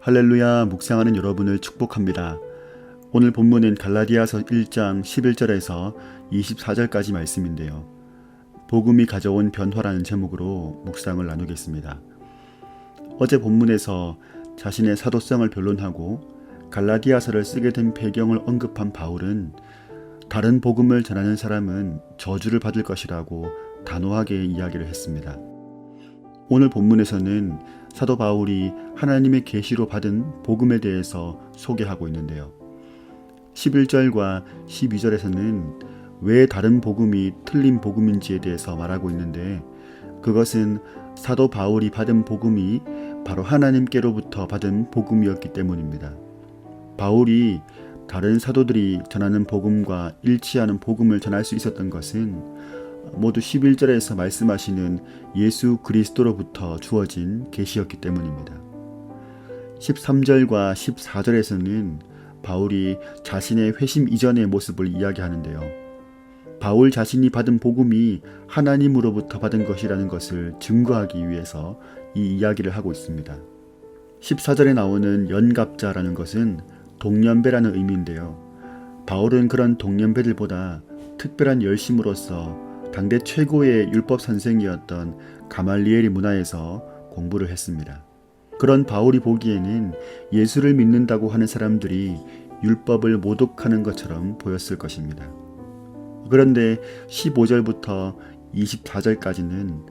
할렐루야 묵상하는 여러분을 축복합니다. 오늘 본문은 갈라디아서 1장 11절에서 24절까지 말씀인데요. 복음이 가져온 변화라는 제목으로 묵상을 나누겠습니다. 어제 본문에서 자신의 사도성을 변론하고 갈라디아서를 쓰게 된 배경을 언급한 바울은 다른 복음을 전하는 사람은 저주를 받을 것이라고 단호하게 이야기를 했습니다. 오늘 본문에서는 사도 바울이 하나님의 계시로 받은 복음에 대해서 소개하고 있는데요. 11절과 12절에서는 왜 다른 복음이 틀린 복음인지에 대해서 말하고 있는데, 그것은 사도 바울이 받은 복음이 바로 하나님께로부터 받은 복음이었기 때문입니다. 바울이 다른 사도들이 전하는 복음과 일치하는 복음을 전할 수 있었던 것은 모두 11절에서 말씀하시는 예수 그리스도로부터 주어진 계시였기 때문입니다. 13절과 14절에서는 바울이 자신의 회심 이전의 모습을 이야기하는데요. 바울 자신이 받은 복음이 하나님으로부터 받은 것이라는 것을 증거하기 위해서 이 이야기를 하고 있습니다. 14절에 나오는 연갑자라는 것은 동년배라는 의미인데요. 바울은 그런 동년배들보다 특별한 열심으로써 당대 최고의 율법 선생이었던 가말리엘의 문화에서 공부를 했습니다. 그런 바울이 보기에는 예수를 믿는다고 하는 사람들이 율법을 모독하는 것처럼 보였을 것입니다. 그런데 15절부터 24절까지는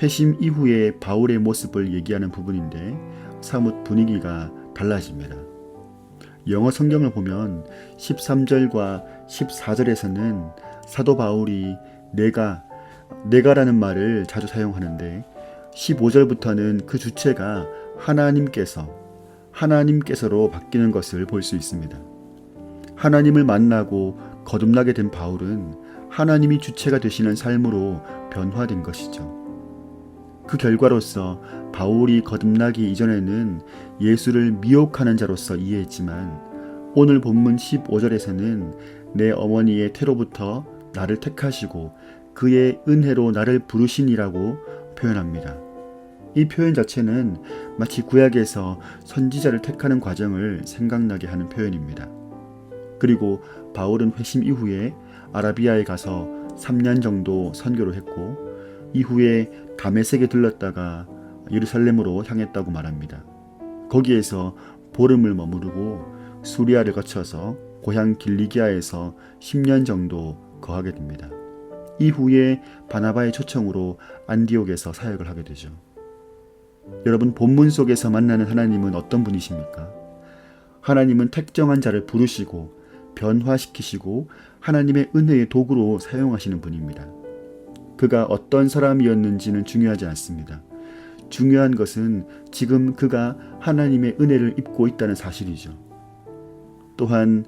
회심 이후의 바울의 모습을 얘기하는 부분인데 사뭇 분위기가 달라집니다. 영어 성경을 보면 13절과 14절에서는 사도 바울이 내가라는 말을 자주 사용하는데 15절부터는 그 주체가 하나님께서로 바뀌는 것을 볼 수 있습니다. 하나님을 만나고 거듭나게 된 바울은 하나님이 주체가 되시는 삶으로 변화된 것이죠. 그 결과로서 바울이 거듭나기 이전에는 예수를 미혹하는 자로서 이해했지만 오늘 본문 15절에서는 내 어머니의 태로부터 나를 택하시고 그의 은혜로 나를 부르시니라고 표현합니다. 이 표현 자체는 마치 구약에서 선지자를 택하는 과정을 생각나게 하는 표현입니다. 그리고 바울은 회심 이후에 아라비아에 가서 3년 정도 선교를 했고 이후에 다메섹에 들렀다가 예루살렘으로 향했다고 말합니다. 거기에서 보름을 머무르고 수리아를 거쳐서 고향 길리기아에서 10년 정도 거하게 됩니다. 이후에 바나바의 초청으로 안디옥에서 사역을 하게 되죠. 여러분, 본문 속에서 만나는 하나님은 어떤 분이십니까? 하나님은 특정한 자를 부르시고 변화시키시고 하나님의 은혜의 도구로 사용하시는 분입니다. 그가 어떤 사람이었는지는 중요하지 않습니다. 중요한 것은 지금 그가 하나님의 은혜를 입고 있다는 사실이죠. 또한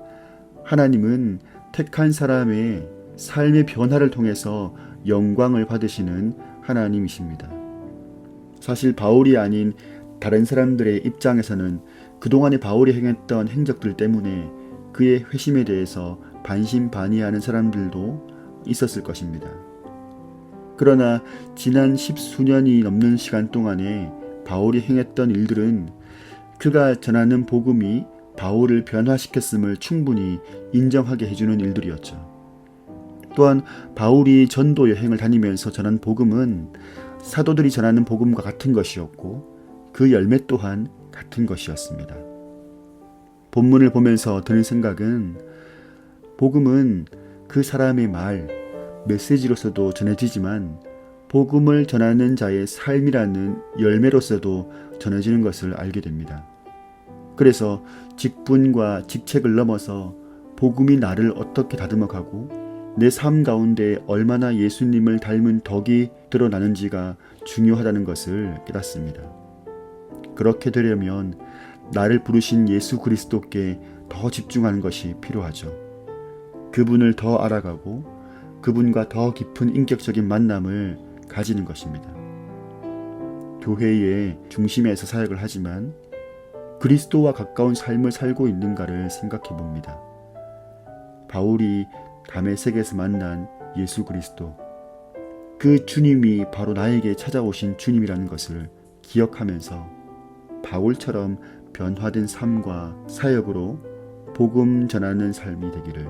하나님은 택한 사람의 삶의 변화를 통해서 영광을 받으시는 하나님이십니다. 사실 바울이 아닌 다른 사람들의 입장에서는 그동안에 바울이 행했던 행적들 때문에 그의 회심에 대해서 반신반의하는 사람들도 있었을 것입니다. 그러나 지난 10수년이 넘는 시간 동안에 바울이 행했던 일들은 그가 전하는 복음이 바울을 변화시켰음을 충분히 인정하게 해주는 일들이었죠. 또한 바울이 전도 여행을 다니면서 전한 복음은 사도들이 전하는 복음과 같은 것이었고 그 열매 또한 같은 것이었습니다. 본문을 보면서 드는 생각은 복음은 그 사람의 메시지로서도 전해지지만 복음을 전하는 자의 삶이라는 열매로서도 전해지는 것을 알게 됩니다. 그래서 직분과 직책을 넘어서 복음이 나를 어떻게 다듬어가고 내 삶 가운데 얼마나 예수님을 닮은 덕이 드러나는지가 중요하다는 것을 깨닫습니다. 그렇게 되려면 나를 부르신 예수 그리스도께 더 집중하는 것이 필요하죠. 그분을 더 알아가고 그분과 더 깊은 인격적인 만남을 가지는 것입니다. 교회의 중심에서 사역을 하지만 그리스도와 가까운 삶을 살고 있는가를 생각해 봅니다. 바울이 다메섹에서 만난 예수 그리스도, 그 주님이 바로 나에게 찾아오신 주님이라는 것을 기억하면서 바울처럼 변화된 삶과 사역으로 복음 전하는 삶이 되기를,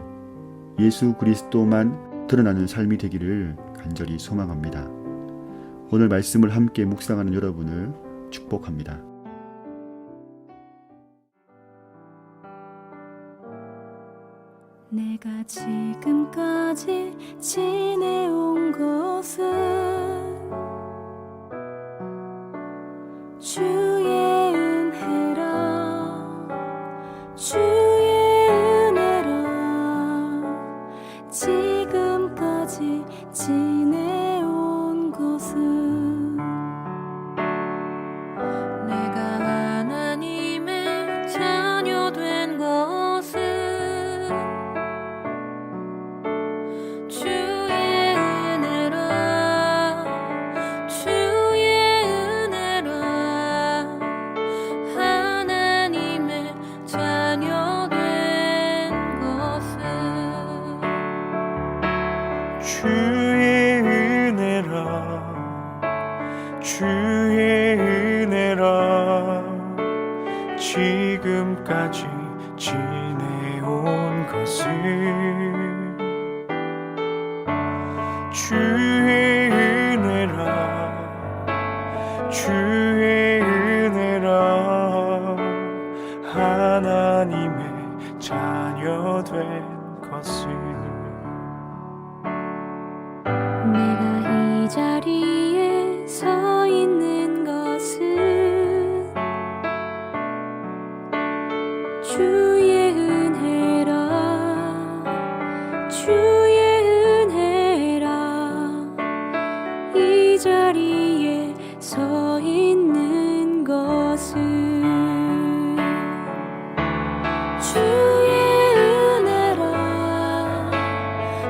예수 그리스도만 드러나는 삶이 되기를 간절히 소망합니다. 오늘 말씀을 함께 묵상하는 여러분을 축복합니다. 내가 지금까지 지내온 것은 주의 은혜라, 주의 은혜라. 지금까지 지내온 것은 내가 하나님의 자녀 된 것은 주의 은혜라, 주의 은혜라. 하나님의 자녀 된 것은 주의 은혜라, 주의 은혜라. 지금까지 지내온 것은 주의 은혜라, 주의 은혜라. 하나님의 자녀 된 것은 내가 이 자리에 서 있는 것은 주의 은혜라, 주의 은혜라. 이 자리에 서 있는 것은 주의 은혜라,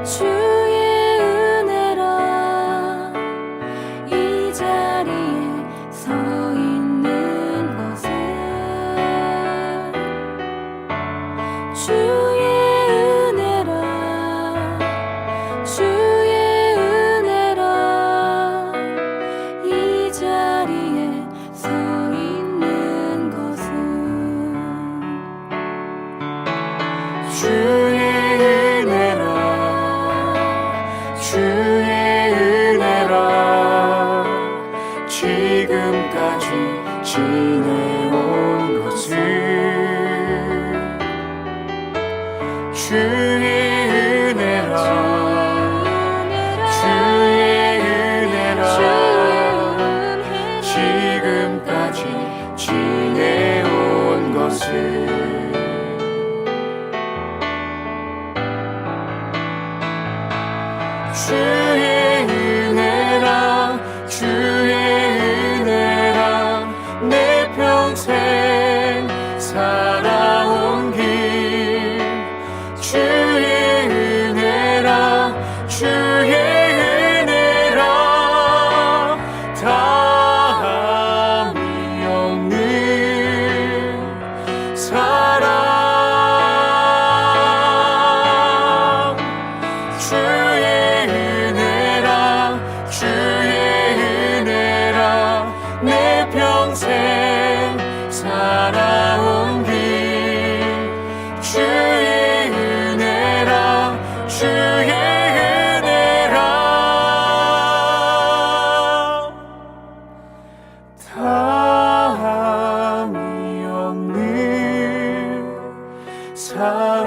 주의 은혜라. 이 자리에 서 있는 것은 주의 은혜라, 주의 은혜라. 이 자리에 서 있는 것은 주의 은혜라, 주의 은혜라. 지금까지 지내온 것은 주의 은혜라, 주의 은혜라. 지금까지 지내온 것은 주의 은혜라, 주의 은혜라. 내 평생 살아온 길 주의 은혜라, 주의 은혜라. 다함이 없는 사랑 주의 은혜라, 주의 은혜라. 내 평생 살아온 길 주의 은혜라, 주의 은혜라. 다함이 없는 사랑.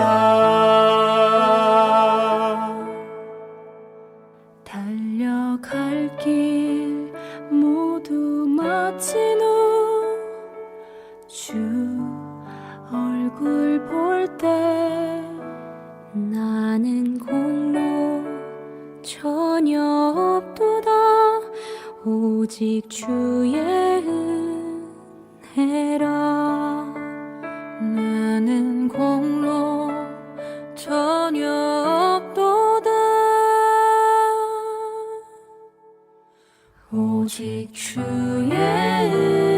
달려갈 길 모두 마친 후 주 얼굴 볼 때 나는 공로 전혀 없도다. 오직 주의 은혜라. 나는 공로 전혀 없도다. 오직 주의 은혜라.